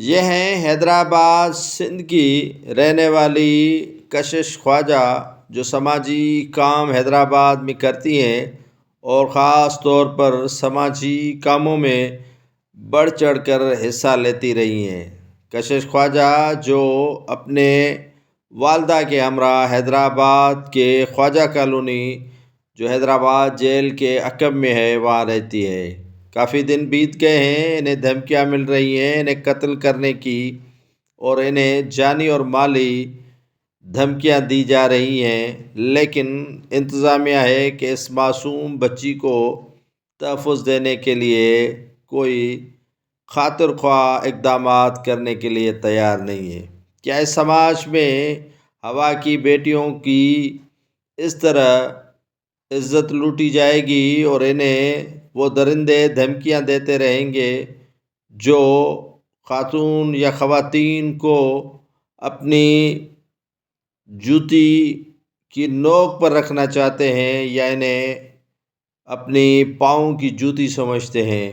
یہ ہیں حیدرآباد سندھ کی رہنے والی کشش خواجہ، جو سماجی کام حیدرآباد میں کرتی ہیں اور خاص طور پر سماجی کاموں میں بڑھ چڑھ کر حصہ لیتی رہی ہیں۔ کشش خواجہ جو اپنے والدہ کے ہمراہ حیدرآباد کے خواجہ کالونی، جو حیدرآباد جیل کے عقب میں ہے، وہاں رہتی ہے۔ کافی دن بیت گئے ہیں، انہیں دھمکیاں مل رہی ہیں انہیں قتل کرنے کی، اور انہیں جانی اور مالی دھمکیاں دی جا رہی ہیں، لیکن انتظامیہ ہے کہ اس معصوم بچی کو تحفظ دینے کے لیے کوئی خاطر خواہ اقدامات کرنے کے لیے تیار نہیں ہے۔ کیا اس سماج میں ہوا کی بیٹیوں کی اس طرح عزت لوٹی جائے گی اور انہیں وہ درندے دھمکیاں دیتے رہیں گے جو خاتون یا خواتین کو اپنی جوتی کی نوک پر رکھنا چاہتے ہیں یا انہیں اپنی پاؤں کی جوتی سمجھتے ہیں؟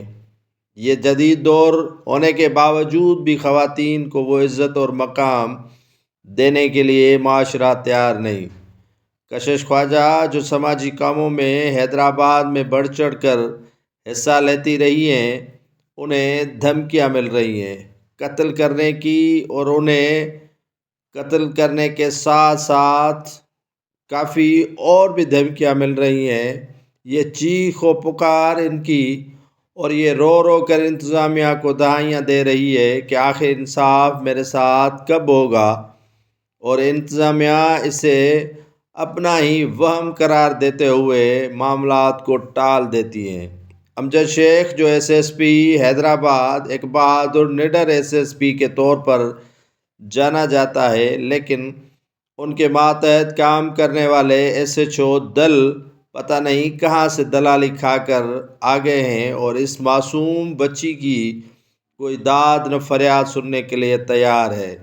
یہ جدید دور ہونے کے باوجود بھی خواتین کو وہ عزت اور مقام دینے کے لیے معاشرہ تیار نہیں۔ کشش خواجہ جو سماجی کاموں میں حیدرآباد میں بڑھ چڑھ کر حصہ لیتی رہی ہیں، انہیں دھمکیاں مل رہی ہیں قتل کرنے کی، اور انہیں قتل کرنے کے ساتھ ساتھ کافی اور بھی دھمکیاں مل رہی ہیں۔ یہ چیخ و پکار ان کی، اور یہ رو رو کر انتظامیہ کو دہائیاں دے رہی ہے کہ آخر انصاف میرے ساتھ کب ہوگا، اور انتظامیہ اسے اپنا ہی وہم قرار دیتے ہوئے معاملات کو ٹال دیتی ہیں۔ امجد شیخ جو ایس ایس پی حیدرآباد ایک بہادر نڈر ایس ایس پی کے طور پر جانا جاتا ہے، لیکن ان کے ماتحت کام کرنے والے ایس ایچ او دل پتہ نہیں کہاں سے دلالی کھا کر آ گئے ہیں اور اس معصوم بچی کی کوئی داد نہ فریاد سننے کے لیے تیار ہے۔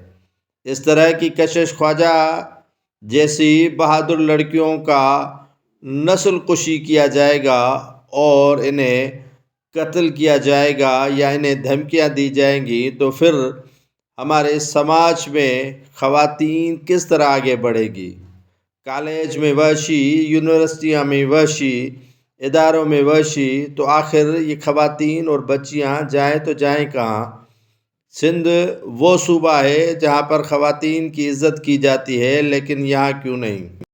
اس طرح کی کشش خواجہ جیسی بہادر لڑکیوں کا نسل کشی کیا جائے گا اور انہیں قتل کیا جائے گا یا انہیں دھمکیاں دی جائیں گی، تو پھر ہمارے سماج میں خواتین کس طرح آگے بڑھے گی؟ کالج میں وحشی، یونیورسٹیوں میں وحشی، اداروں میں وحشی، تو آخر یہ خواتین اور بچیاں جائیں تو جائیں کہاں؟ سندھ وہ صوبہ ہے جہاں پر خواتین کی عزت کی جاتی ہے، لیکن یہاں کیوں نہیں؟